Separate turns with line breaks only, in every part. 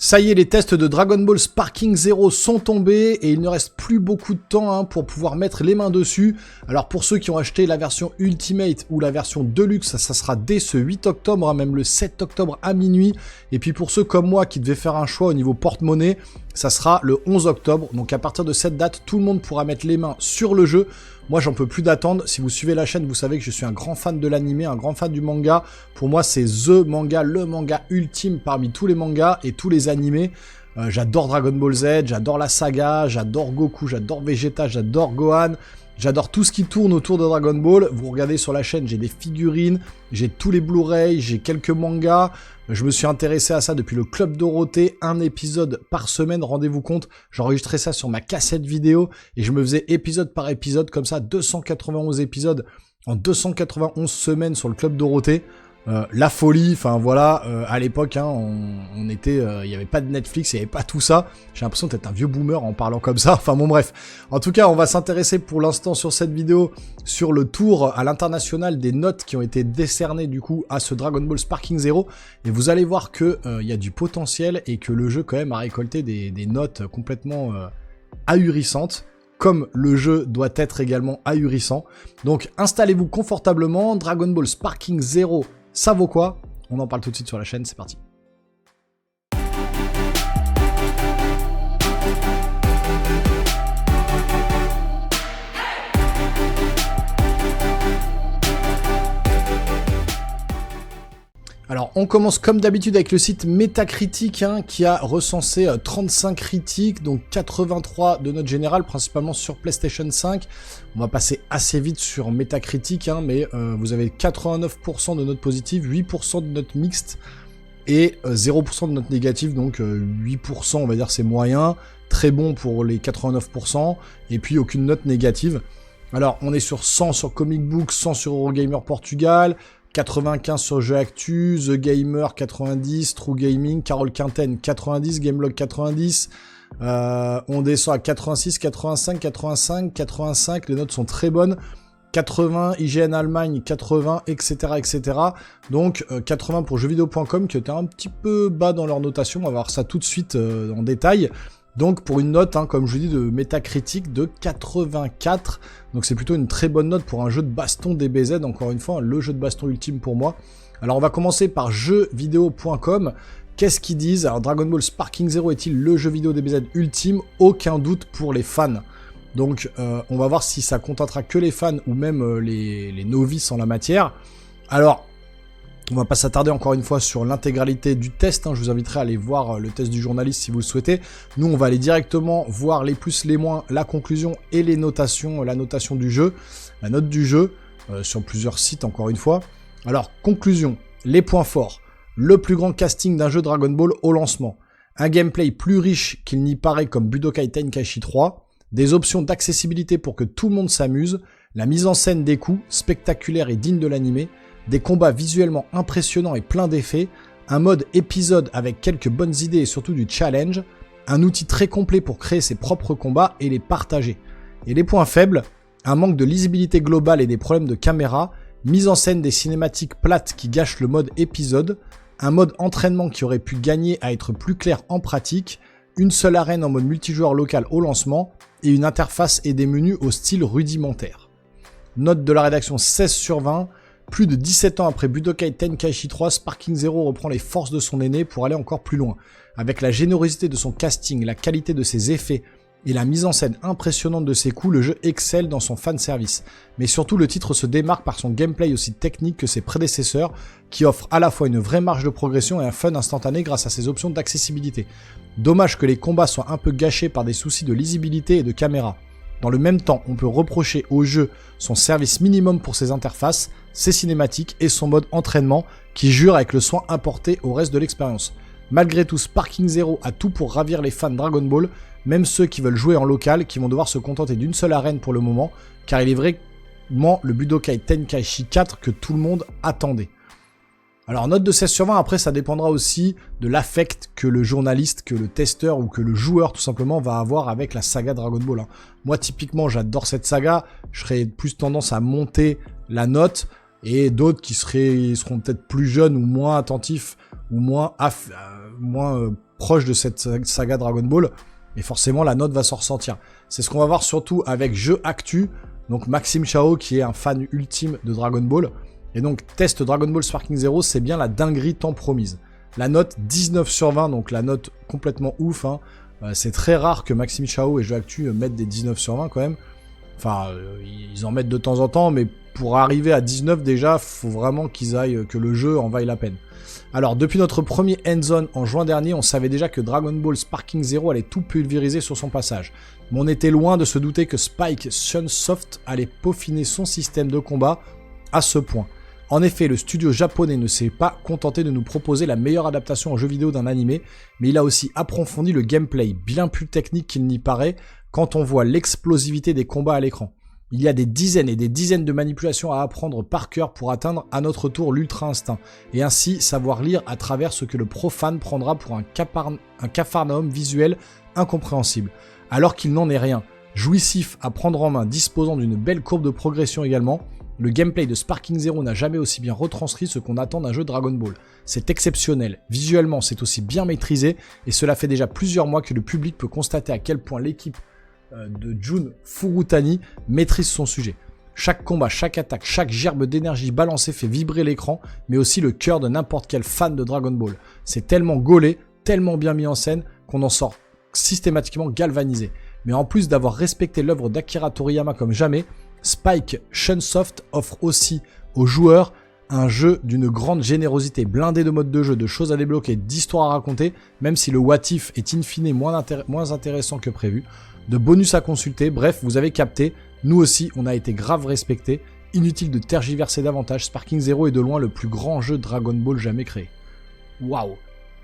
Ça y est, les tests de Dragon Ball Sparking Zero sont tombés et il ne reste plus beaucoup de temps pour pouvoir mettre les mains dessus. Alors pour ceux qui ont acheté la version Ultimate ou la version Deluxe, ça sera dès ce 8 octobre, même le 7 octobre à minuit. Et puis pour ceux comme moi qui devaient faire un choix au niveau porte-monnaie, ça sera le 11 octobre. Donc à partir de cette date, tout le monde pourra mettre les mains sur le jeu. Moi, j'en peux plus d'attendre. Si vous suivez la chaîne, vous savez que je suis un grand fan de l'anime, un grand fan du manga. Pour moi, c'est le manga ultime parmi tous les mangas et tous les animés. J'adore Dragon Ball Z, j'adore la saga, j'adore Goku, j'adore Vegeta, j'adore Gohan. J'adore tout ce qui tourne autour de Dragon Ball. Vous regardez sur la chaîne, j'ai des figurines, j'ai tous les Blu-ray, j'ai quelques mangas. Je me suis intéressé à ça depuis le Club Dorothée, un épisode par semaine, rendez-vous compte. J'enregistrais ça sur ma cassette vidéo et je me faisais épisode par épisode, comme ça, 291 épisodes en 291 semaines sur le Club Dorothée. La folie, enfin voilà, à l'époque, on était, il n'y avait pas de Netflix, il n'y avait pas tout ça. J'ai l'impression d'être un vieux boomer en parlant comme ça. Enfin bon bref. En tout cas, on va s'intéresser pour l'instant sur cette vidéo sur le tour à l'international des notes qui ont été décernées du coup à ce Dragon Ball Sparking Zero. Et vous allez voir que il y a du potentiel et que le jeu quand même a récolté des notes complètement ahurissantes. Comme le jeu doit être également ahurissant. Donc installez-vous confortablement. Dragon Ball Sparking Zero. Ça vaut quoi? On en parle tout de suite sur la chaîne, c'est parti. Alors, on commence comme d'habitude avec le site Metacritic qui a recensé 35 critiques, donc 83 de notes générales, principalement sur PlayStation 5. On va passer assez vite sur Metacritic, mais vous avez 89% de notes positives, 8% de notes mixtes et 0% de notes négatives, donc 8% on va dire c'est moyen, très bon pour les 89%, et puis aucune note négative. Alors, on est sur 100 sur Comic Book, 100 sur Eurogamer Portugal, 95 sur Jeux Actu, The Gamer 90, True Gaming, Carole Quinten 90, Gamelog 90, on descend à 86, 85, 85, 85, les notes sont très bonnes, 80, IGN Allemagne 80, etc. etc. Donc 80 pour jeuxvideo.com qui était un petit peu bas dans leur notation, on va voir ça tout de suite en détail. Donc pour une note, comme je vous dis, de Metacritic de 84, donc c'est plutôt une très bonne note pour un jeu de baston DBZ, encore une fois, le jeu de baston ultime pour moi. Alors on va commencer par jeuxvideo.com, qu'est-ce qu'ils disent? Alors Dragon Ball Sparking Zero est-il le jeu vidéo DBZ ultime? Aucun doute pour les fans. Donc on va voir si ça contentera que les fans ou même les novices en la matière. Alors, on va pas s'attarder encore une fois sur l'intégralité du test, je vous inviterai à aller voir le test du journaliste si vous le souhaitez. Nous, on va aller directement voir les plus, les moins, la conclusion et les notations, la notation du jeu, la note du jeu, sur plusieurs sites encore une fois. Alors, conclusion, les points forts, le plus grand casting d'un jeu Dragon Ball au lancement, un gameplay plus riche qu'il n'y paraît comme Budokai Tenkaichi 3, des options d'accessibilité pour que tout le monde s'amuse, la mise en scène des coups, spectaculaire et digne de l'anime, des combats visuellement impressionnants et pleins d'effets, un mode épisode avec quelques bonnes idées et surtout du challenge, un outil très complet pour créer ses propres combats et les partager. Et les points faibles, un manque de lisibilité globale et des problèmes de caméra, mise en scène des cinématiques plates qui gâchent le mode épisode, un mode entraînement qui aurait pu gagner à être plus clair en pratique, une seule arène en mode multijoueur local au lancement, et une interface et des menus au style rudimentaire. Note de la rédaction 16 sur 20, plus de 17 ans après Budokai Tenkaichi 3, Sparking Zero reprend les forces de son aîné pour aller encore plus loin. Avec la générosité de son casting, la qualité de ses effets et la mise en scène impressionnante de ses coups, le jeu excelle dans son fanservice. Mais surtout, le titre se démarque par son gameplay aussi technique que ses prédécesseurs, qui offre à la fois une vraie marge de progression et un fun instantané grâce à ses options d'accessibilité. Dommage que les combats soient un peu gâchés par des soucis de lisibilité et de caméra. Dans le même temps, on peut reprocher au jeu son service minimum pour ses interfaces, ses cinématiques et son mode entraînement qui jure avec le soin apporté au reste de l'expérience. Malgré tout, Sparking Zero a tout pour ravir les fans Dragon Ball, même ceux qui veulent jouer en local, qui vont devoir se contenter d'une seule arène pour le moment, car il est vraiment le Budokai Tenkaichi 4 que tout le monde attendait. Alors note de 16 sur 20, après ça dépendra aussi de l'affect que le journaliste, que le testeur ou que le joueur tout simplement va avoir avec la saga Dragon Ball. Moi typiquement j'adore cette saga, je serais plus tendance à monter la note, et d'autres qui seront peut-être plus jeunes ou moins attentifs ou moins proche de cette saga Dragon Ball, et forcément la note va s'en ressentir. C'est ce qu'on va voir surtout avec Jeux Actu, donc Maxime Chao qui est un fan ultime de Dragon Ball, et donc test Dragon Ball Sparking Zero, c'est bien la dinguerie tant promise. La note 19 sur 20, donc la note complètement ouf, hein. C'est très rare que Maxime Chao et Jeux Actu mettent des 19 sur 20 quand même. Enfin, ils en mettent de temps en temps, mais pour arriver à 19 déjà, faut vraiment qu'ils aillent, que le jeu en vaille la peine. Alors, depuis notre premier hands-on en juin dernier, on savait déjà que Dragon Ball Sparking Zero allait tout pulvériser sur son passage. Mais on était loin de se douter que Spike Chunsoft allait peaufiner son système de combat à ce point. En effet, le studio japonais ne s'est pas contenté de nous proposer la meilleure adaptation en jeu vidéo d'un animé, mais il a aussi approfondi le gameplay, bien plus technique qu'il n'y paraît quand on voit l'explosivité des combats à l'écran. Il y a des dizaines et des dizaines de manipulations à apprendre par cœur pour atteindre à notre tour l'ultra instinct, et ainsi savoir lire à travers ce que le profane prendra pour un capharnaüm visuel incompréhensible, alors qu'il n'en est rien. Jouissif à prendre en main, disposant d'une belle courbe de progression également, le gameplay de Sparking Zero n'a jamais aussi bien retranscrit ce qu'on attend d'un jeu Dragon Ball. C'est exceptionnel, visuellement c'est aussi bien maîtrisé, et cela fait déjà plusieurs mois que le public peut constater à quel point l'équipe de Jun Furutani maîtrise son sujet. Chaque combat, chaque attaque, chaque gerbe d'énergie balancée fait vibrer l'écran, mais aussi le cœur de n'importe quel fan de Dragon Ball. C'est tellement gaulé, tellement bien mis en scène, qu'on en sort systématiquement galvanisé. Mais en plus d'avoir respecté l'œuvre d'Akira Toriyama comme jamais, Spike Chunsoft offre aussi aux joueurs un jeu d'une grande générosité, blindé de modes de jeu, de choses à débloquer, d'histoires à raconter, même si le what if est in fine moins intéressant que prévu, de bonus à consulter, bref, vous avez capté, nous aussi on a été grave respectés, inutile de tergiverser davantage, Sparking Zero est de loin le plus grand jeu Dragon Ball jamais créé. Waouh.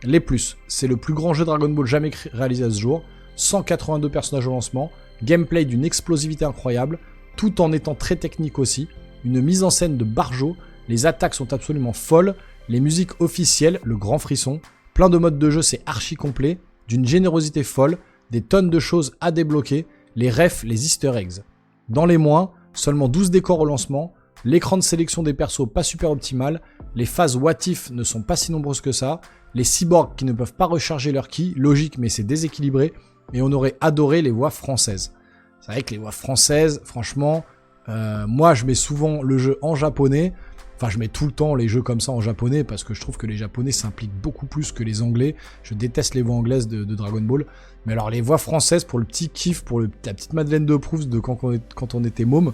Les plus, c'est le plus grand jeu Dragon Ball jamais réalisé à ce jour, 182 personnages au lancement, gameplay d'une explosivité incroyable, tout en étant très technique aussi, une mise en scène de barjo, les attaques sont absolument folles, les musiques officielles, le grand frisson, plein de modes de jeu, c'est archi complet, d'une générosité folle, des tonnes de choses à débloquer, les refs, les easter eggs. Dans les moins, seulement 12 décors au lancement, l'écran de sélection des persos pas super optimal, les phases what if ne sont pas si nombreuses que ça, les cyborgs qui ne peuvent pas recharger leur ki, logique mais c'est déséquilibré, et on aurait adoré les voix françaises. C'est vrai que les voix françaises, franchement, moi je mets souvent le jeu en japonais, enfin je mets tout le temps les jeux comme ça en japonais parce que je trouve que les japonais s'impliquent beaucoup plus que les anglais. Je déteste les voix anglaises de Dragon Ball, mais alors les voix françaises pour le petit kiff, pour la petite Madeleine de Proust de quand on était môme,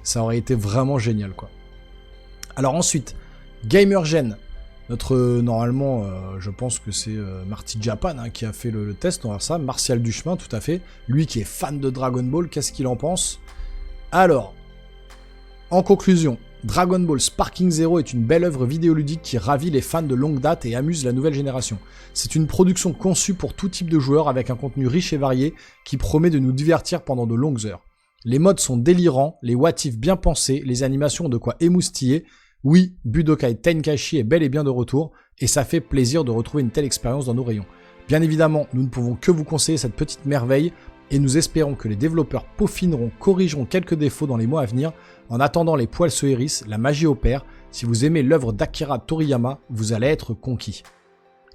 ça aurait été vraiment génial quoi. Alors ensuite, GamerGen, notre normalement, je pense que c'est Marty Japan hein, qui a fait le test, on va voir ça, Martial Duchemin tout à fait, lui qui est fan de Dragon Ball, qu'est-ce qu'il en pense? Alors, en conclusion, Dragon Ball Sparking Zero est une belle œuvre vidéoludique qui ravit les fans de longue date et amuse la nouvelle génération. C'est une production conçue pour tout type de joueurs avec un contenu riche et varié qui promet de nous divertir pendant de longues heures. Les modes sont délirants, les what if bien pensés, les animations ont de quoi émoustiller. Oui, Budokai Tenkaichi est bel et bien de retour, et ça fait plaisir de retrouver une telle expérience dans nos rayons. Bien évidemment, nous ne pouvons que vous conseiller cette petite merveille, et nous espérons que les développeurs peaufineront, corrigeront quelques défauts dans les mois à venir. En attendant, les poils se hérissent, la magie opère. Si vous aimez l'œuvre d'Akira Toriyama, vous allez être conquis.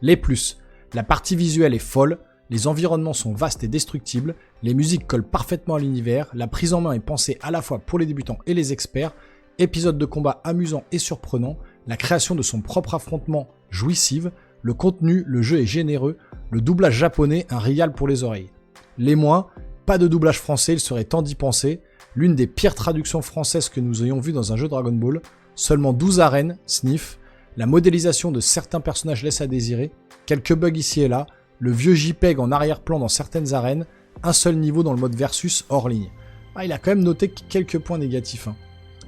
Les plus, la partie visuelle est folle, les environnements sont vastes et destructibles, les musiques collent parfaitement à l'univers, la prise en main est pensée à la fois pour les débutants et les experts, épisode de combat amusant et surprenant, la création de son propre affrontement jouissive, le contenu, le jeu est généreux, le doublage japonais, un régal pour les oreilles. Les moins, pas de doublage français, il serait temps d'y penser, l'une des pires traductions françaises que nous ayons vues dans un jeu Dragon Ball, seulement 12 arènes, sniff, la modélisation de certains personnages laisse à désirer, quelques bugs ici et là, le vieux JPEG en arrière-plan dans certaines arènes, un seul niveau dans le mode versus hors ligne. Ah, il a quand même noté quelques points négatifs.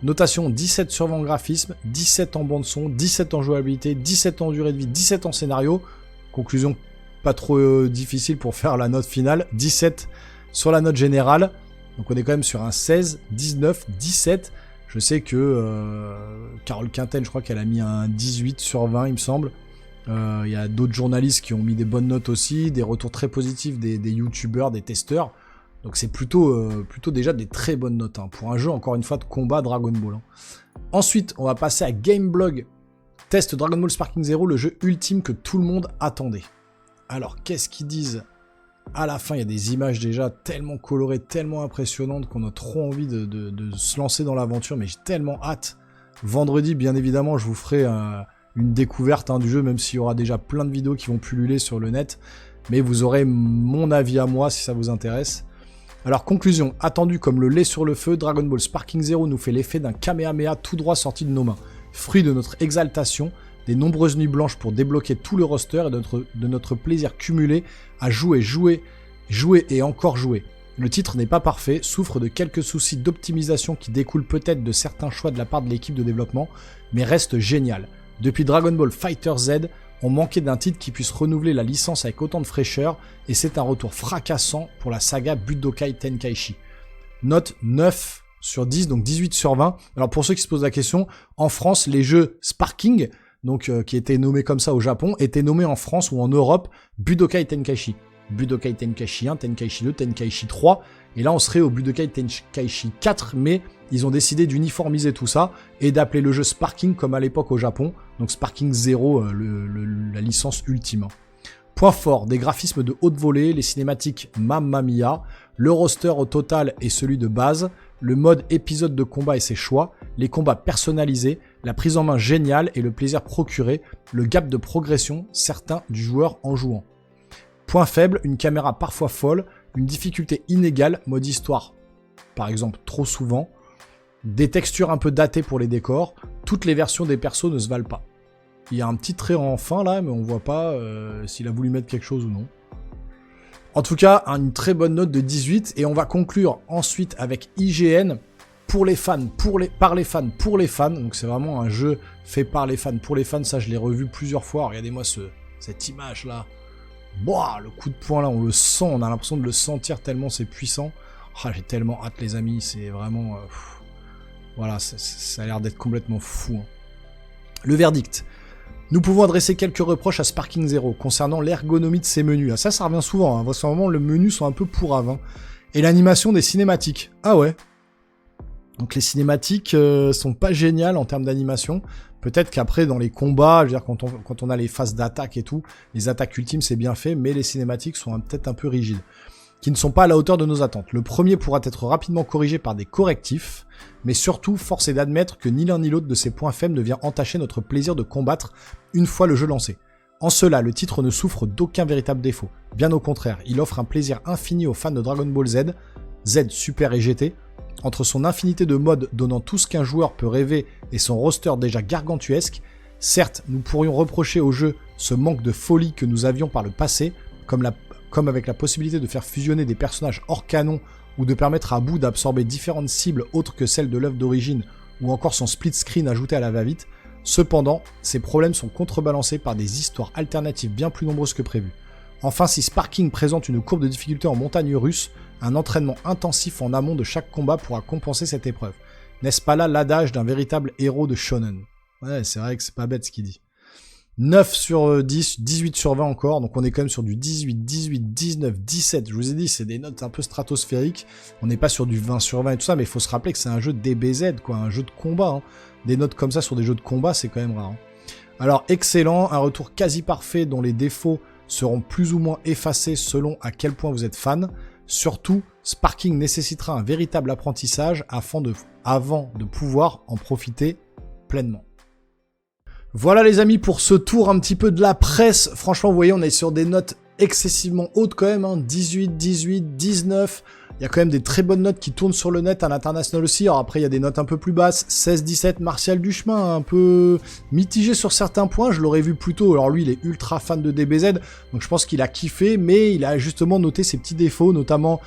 Notation 17 sur 20 en graphisme, 17 en bande son, 17 en jouabilité, 17 en durée de vie, 17 en scénario. Conclusion pas trop difficile pour faire la note finale, 17 sur la note générale. Donc on est quand même sur un 16, 19, 17. Je sais que Carole Quinten, je crois qu'elle a mis un 18 sur 20 il me semble. Il y a d'autres journalistes qui ont mis des bonnes notes aussi, des retours très positifs des youtubeurs, des testeurs. Donc c'est plutôt déjà des très bonnes notes hein, pour un jeu, encore une fois, de combat Dragon Ball. Hein. Ensuite, on va passer à Gameblog. Test Dragon Ball Sparking Zero, le jeu ultime que tout le monde attendait. Alors, qu'est-ce qu'ils disent? À la fin, il y a des images déjà tellement colorées, tellement impressionnantes qu'on a trop envie de se lancer dans l'aventure, mais j'ai tellement hâte. Vendredi, bien évidemment, je vous ferai une découverte du jeu, même s'il y aura déjà plein de vidéos qui vont pulluler sur le net. Mais vous aurez mon avis à moi si ça vous intéresse. Alors, conclusion, attendu comme le lait sur le feu, Dragon Ball Sparking Zero nous fait l'effet d'un Kamehameha tout droit sorti de nos mains. Fruit de notre exaltation, des nombreuses nuits blanches pour débloquer tout le roster et de notre plaisir cumulé à jouer et encore jouer. Le titre n'est pas parfait, souffre de quelques soucis d'optimisation qui découlent peut-être de certains choix de la part de l'équipe de développement, mais reste génial. Depuis Dragon Ball Fighter Z, on manquait d'un titre qui puisse renouveler la licence avec autant de fraîcheur, et c'est un retour fracassant pour la saga Budokai Tenkaichi. Note 9 sur 10, donc 18 sur 20. Alors pour ceux qui se posent la question, en France, les jeux Sparking, donc qui étaient nommés comme ça au Japon, étaient nommés en France ou en Europe Budokai Tenkaichi. Budokai Tenkaichi 1, Tenkaichi 2, Tenkaichi 3, et là on serait au Budokai Tenkaichi 4, mais ils ont décidé d'uniformiser tout ça et d'appeler le jeu Sparking comme à l'époque au Japon, donc Sparking Zero, la licence ultime. Point fort, des graphismes de haute volée, les cinématiques Mamma Mia, le roster au total est celui de base, le mode épisode de combat et ses choix, les combats personnalisés, la prise en main géniale et le plaisir procuré, le gap de progression certain du joueur en jouant. Point faible, une caméra parfois folle, une difficulté inégale, mode histoire par exemple trop souvent, des textures un peu datées pour les décors, toutes les versions des persos ne se valent pas. Il y a un petit trait en fin là, mais on voit pas s'il a voulu mettre quelque chose ou non. En tout cas, une très bonne note de 18, et on va conclure ensuite avec IGN, pour les fans, par les fans, pour les fans. Donc c'est vraiment un jeu fait par les fans, pour les fans. Ça, je l'ai revu plusieurs fois. Regardez-moi cette image là. Boah, le coup de poing là, on le sent, on a l'impression de le sentir tellement c'est puissant. Ah, j'ai tellement hâte les amis, c'est vraiment... voilà, ça a l'air d'être complètement fou. Hein. Le verdict. Nous pouvons adresser quelques reproches à Sparking Zero concernant l'ergonomie de ses menus. Ah, ça revient souvent, hein. Vraiment, les menus sont un peu pourraves. Hein. Et l'animation des cinématiques. Ah ouais. Donc les cinématiques sont pas géniales en termes d'animation. Peut-être qu'après, dans les combats, je veux dire, quand on a les phases d'attaque et tout, les attaques ultimes, c'est bien fait, mais les cinématiques sont peut-être un peu rigides, qui ne sont pas à la hauteur de nos attentes. Le premier pourra être rapidement corrigé par des correctifs, mais surtout, force est d'admettre que ni l'un ni l'autre de ces points faibles ne vient entacher notre plaisir de combattre une fois le jeu lancé. En cela, le titre ne souffre d'aucun véritable défaut. Bien au contraire, il offre un plaisir infini aux fans de Dragon Ball Z, Z, Super et GT, entre son infinité de modes donnant tout ce qu'un joueur peut rêver et son roster déjà gargantuesque. Certes, nous pourrions reprocher au jeu ce manque de folie que nous avions par le passé, comme avec la possibilité de faire fusionner des personnages hors canon ou de permettre à Boo d'absorber différentes cibles autres que celles de l'œuvre d'origine ou encore son split screen ajouté à la va-vite. Cependant, ces problèmes sont contrebalancés par des histoires alternatives bien plus nombreuses que prévu. Enfin, si Sparking présente une courbe de difficulté en montagne russe, un entraînement intensif en amont de chaque combat pourra compenser cette épreuve. N'est-ce pas là l'adage d'un véritable héros de shonen? Ouais, c'est vrai que c'est pas bête ce qu'il dit. 9 sur 10, 18 sur 20 encore, donc on est quand même sur du 18, 18, 19, 17, je vous ai dit, c'est des notes un peu stratosphériques, on n'est pas sur du 20 sur 20 et tout ça, mais il faut se rappeler que c'est un jeu DBZ, quoi, un jeu de combat, hein. Des notes comme ça sur des jeux de combat, c'est quand même rare. Hein. Alors, excellent, un retour quasi parfait dont les défauts seront plus ou moins effacés selon à quel point vous êtes fan. Surtout, Sparking nécessitera un véritable apprentissage avant de pouvoir en profiter pleinement. Voilà les amis pour ce tour un petit peu de la presse. Franchement, vous voyez, on est sur des notes excessivement hautes quand même, hein. 18, 18, 19. Il y a quand même des très bonnes notes qui tournent sur le net à l'international aussi. Alors après, il y a des notes un peu plus basses. 16, 17, Martial Duchemin, un peu mitigé sur certains points. Je l'aurais vu plus tôt. Alors lui, il est ultra fan de DBZ. Donc je pense qu'il a kiffé, mais il a justement noté ses petits défauts, notamment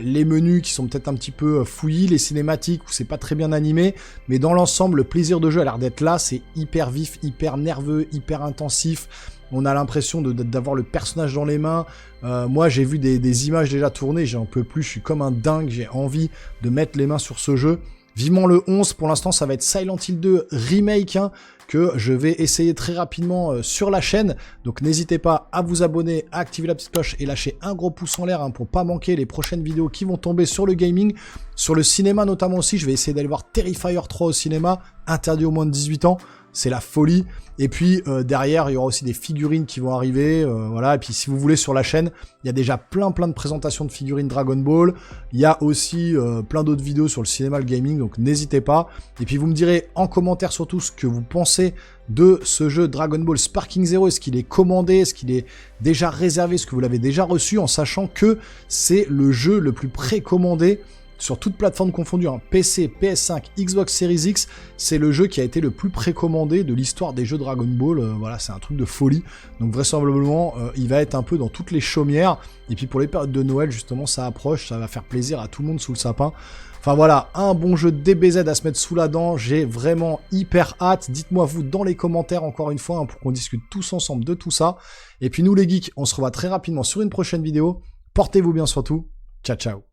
les menus qui sont peut-être un petit peu fouillis, les cinématiques où c'est pas très bien animé. Mais dans l'ensemble, le plaisir de jeu a l'air d'être là. C'est hyper vif, hyper nerveux, hyper intensif. On a l'impression d'avoir le personnage dans les mains. Moi, j'ai vu des images déjà tournées, j'en peux plus, je suis comme un dingue, j'ai envie de mettre les mains sur ce jeu. Vivement le 11, pour l'instant, ça va être Silent Hill 2 Remake, hein, que je vais essayer très rapidement sur la chaîne. Donc n'hésitez pas à vous abonner, à activer la petite cloche et lâcher un gros pouce en l'air hein, pour pas manquer les prochaines vidéos qui vont tomber sur le gaming. Sur le cinéma notamment aussi, je vais essayer d'aller voir Terrifier 3 au cinéma, interdit aux moins de 18 ans. c'est la folie. Et puis derrière, il y aura aussi des figurines qui vont arriver, voilà. Et puis si vous voulez sur la chaîne, il y a déjà plein de présentations de figurines Dragon Ball. Il y a aussi plein d'autres vidéos sur le cinéma, le gaming, donc n'hésitez pas. Et puis vous me direz en commentaire surtout ce que vous pensez de ce jeu Dragon Ball Sparking Zero. Est-ce qu'il est commandé, est-ce qu'il est déjà réservé, est-ce que vous l'avez déjà reçu, en sachant que c'est le jeu le plus précommandé sur toute plateforme confondue, hein. PC, PS5, Xbox Series X, c'est le jeu qui a été le plus précommandé de l'histoire des jeux Dragon Ball. Voilà, c'est un truc de folie. Donc vraisemblablement, il va être un peu dans toutes les chaumières. Et puis pour les périodes de Noël, justement, ça approche, ça va faire plaisir à tout le monde sous le sapin. Enfin voilà, un bon jeu de DBZ à se mettre sous la dent, j'ai vraiment hyper hâte. Dites-moi vous dans les commentaires encore une fois, hein, pour qu'on discute tous ensemble de tout ça. Et puis nous les geeks, on se revoit très rapidement sur une prochaine vidéo. Portez-vous bien surtout. Ciao ciao.